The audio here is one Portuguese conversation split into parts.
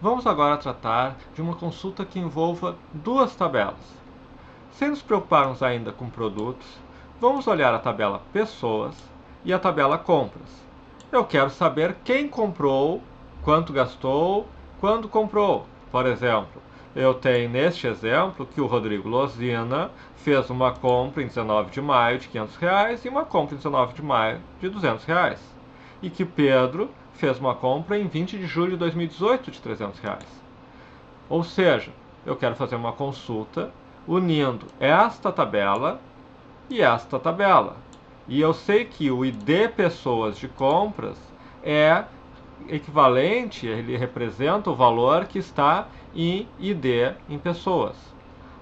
Vamos agora tratar de uma consulta que envolva duas tabelas. Sem nos preocuparmos ainda com produtos, vamos olhar a tabela Pessoas e a tabela Compras. Eu quero saber quem comprou, quanto gastou, quando comprou. Por exemplo, eu tenho neste exemplo que o Rodrigo Lozina fez uma compra em 19 de maio de R$ 500 e uma compra em 19 de maio de R$ 200. E que Pedro fez uma compra em 20 de julho de 2018 de R$ 300. Ou seja, eu quero fazer uma consulta unindo esta tabela e esta tabela. E eu sei que o ID pessoas de compras é equivalente, ele representa o valor que está em ID em pessoas.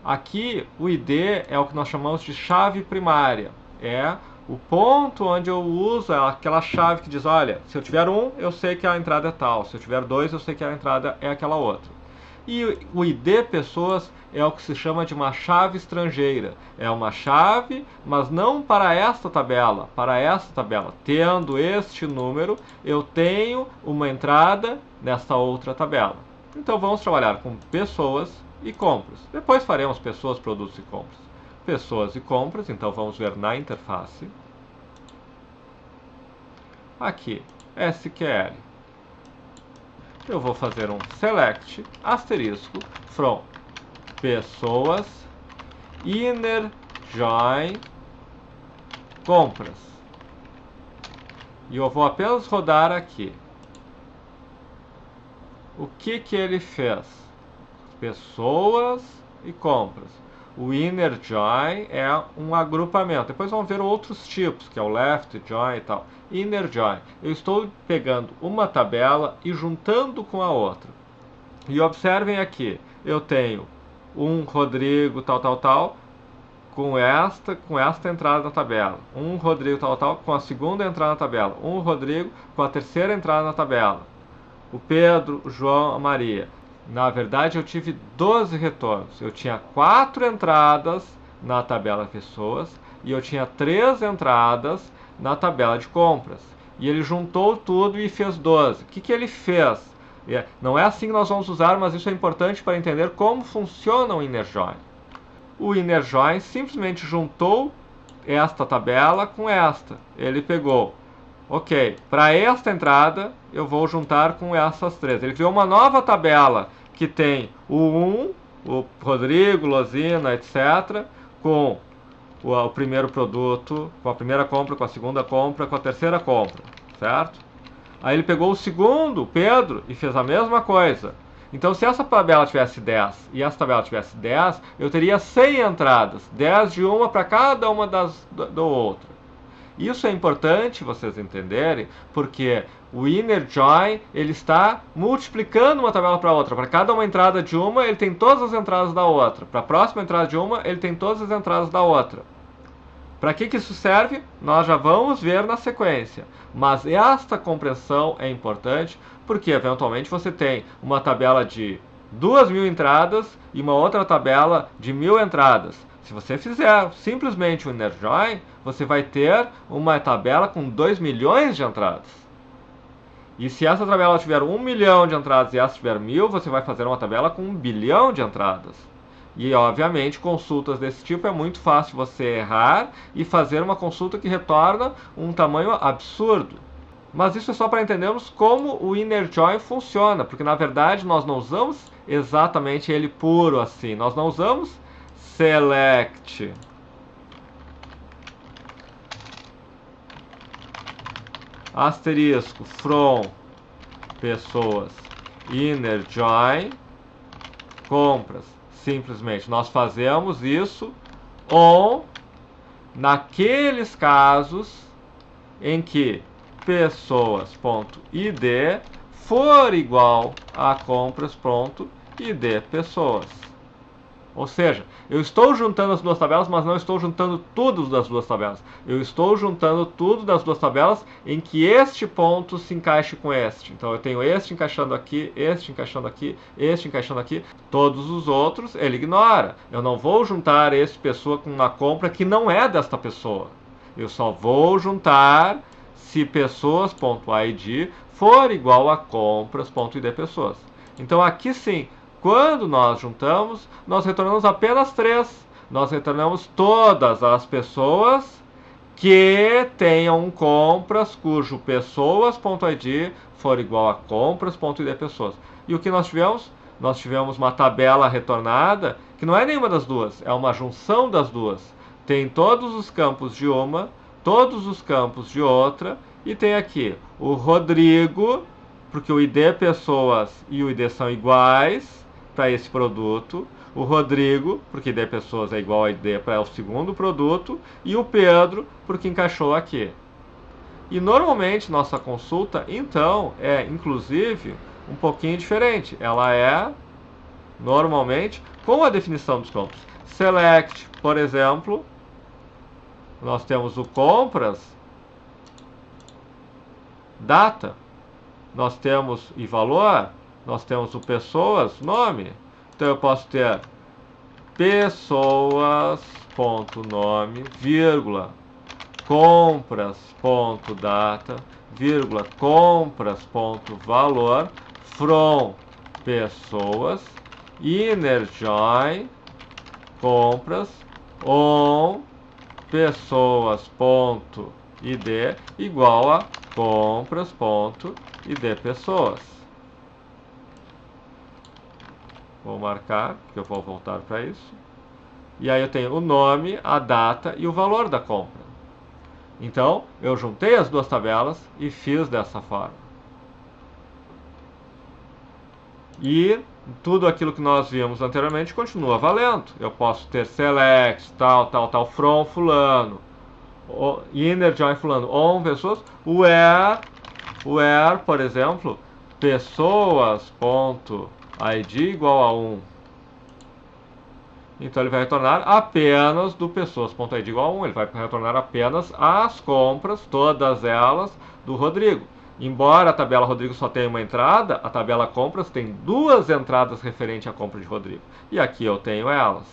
Aqui o ID é o que nós chamamos de chave primária. É o ponto onde eu uso aquela chave que diz, olha, se eu tiver um, eu sei que a entrada é tal. Se eu tiver dois, eu sei que a entrada é aquela outra. E o ID pessoas é o que se chama de uma chave estrangeira. É uma chave, mas não para esta tabela. Para esta tabela, tendo este número, eu tenho uma entrada nesta outra tabela. Então vamos trabalhar com pessoas e compras. Depois faremos pessoas, produtos e compras. Pessoas e compras, então vamos ver na interface. Aqui, SQL. Eu vou fazer um select asterisco from pessoas inner join compras. E eu vou apenas rodar aqui. O que ele fez? Pessoas e compras. O inner join é um agrupamento. Depois vamos ver outros tipos, que é o left join e tal. Inner join. Eu estou pegando uma tabela e juntando com a outra. E observem aqui, eu tenho um Rodrigo tal, com esta entrada na tabela. Um Rodrigo tal, com a segunda entrada na tabela. Um Rodrigo com a terceira entrada na tabela. O Pedro, o João, a Maria. Na verdade, eu tive 12 retornos. Eu tinha 4 entradas na tabela pessoas e eu tinha 3 entradas na tabela de compras. E ele juntou tudo e fez 12. O que ele fez? Não é assim que nós vamos usar, mas isso é importante para entender como funciona o inner join. O inner join simplesmente juntou esta tabela com esta. Ele pegou, ok, para esta entrada eu vou juntar com essas três. Ele criou uma nova tabela que tem o 1, o Rodrigo, Lozina, etc., com o primeiro produto, com a primeira compra, com a segunda compra, com a terceira compra, certo? Aí ele pegou o segundo, o Pedro, e fez a mesma coisa. Então, se essa tabela tivesse 10 e essa tabela tivesse 10, eu teria 100 entradas, 10 de uma para cada uma do outro. Isso é importante vocês entenderem, porque o inner join ele está multiplicando uma tabela para outra. Para cada uma entrada de uma, ele tem todas as entradas da outra. Para a próxima entrada de uma, ele tem todas as entradas da outra. Para que isso serve? Nós já vamos ver na sequência. Mas esta compreensão é importante porque, eventualmente, você tem uma tabela de 2.000 entradas e uma outra tabela de 1.000 entradas. Se você fizer simplesmente o inner join, você vai ter uma tabela com 2 milhões de entradas. E se essa tabela tiver 1 milhão de entradas e essa tiver 1.000, você vai fazer uma tabela com 1 bilhão de entradas. E, obviamente, consultas desse tipo é muito fácil você errar e fazer uma consulta que retorna um tamanho absurdo. Mas isso é só para entendermos como o inner join funciona, porque, na verdade, nós não usamos exatamente ele puro assim. Nós não usamos select asterisco from pessoas inner join compras. Simplesmente nós fazemos isso ou naqueles casos em que pessoas.id for igual a compras.id pessoas. Ou seja, eu estou juntando as duas tabelas, mas não estou juntando tudo das duas tabelas. Eu estou juntando tudo das duas tabelas em que este ponto se encaixe com este. Então eu tenho este encaixando aqui, este encaixando aqui, este encaixando aqui. Todos os outros ele ignora. Eu não vou juntar esse pessoa com uma compra que não é desta pessoa. Eu só vou juntar se pessoas.id for igual a compras.id pessoas. Então aqui sim, quando nós juntamos, nós retornamos apenas 3. Nós retornamos todas as pessoas que tenham compras cujo pessoas.id for igual a compras.id pessoas. E o que nós tivemos? Nós tivemos uma tabela retornada que não é nenhuma das duas, é uma junção das duas. Tem todos os campos de uma, todos os campos de outra, e tem aqui o Rodrigo, porque o ID pessoas e o ID são iguais para esse produto. O Rodrigo, porque ID pessoas é igual a ID para o segundo produto. E o Pedro, porque encaixou aqui. E normalmente nossa consulta, então, é inclusive um pouquinho diferente. Ela é, normalmente, com a definição dos campos. Select, por exemplo, nós temos o compras, data, nós temos e valor, nós temos o pessoas, nome. Então eu posso ter pessoas.nome, vírgula, compras.data, vírgula, compras.valor, from pessoas, inner join, compras, on pessoas.id igual a compras.id pessoas. Vou marcar, que eu vou voltar para isso. E aí eu tenho o nome, a data e o valor da compra. Então, eu juntei as duas tabelas e fiz dessa forma. E tudo aquilo que nós vimos anteriormente continua valendo. Eu posso ter select, tal, from fulano, inner join fulano, on pessoas, where, por exemplo, pessoas.id igual a 1. Então ele vai retornar apenas do pessoas.id igual a 1. Ele vai retornar apenas as compras, todas elas, do Rodrigo. Embora a tabela Rodrigo só tenha uma entrada, a tabela compras tem duas entradas referente à compra de Rodrigo. E aqui eu tenho elas.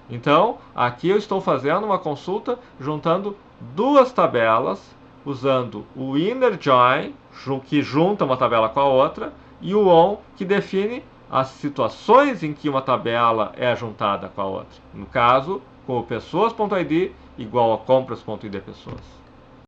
Então, aqui eu estou fazendo uma consulta juntando duas tabelas, usando o inner join, que junta uma tabela com a outra, e o on, que define as situações em que uma tabela é juntada com a outra. No caso, com o pessoas.id igual a compras.id pessoas.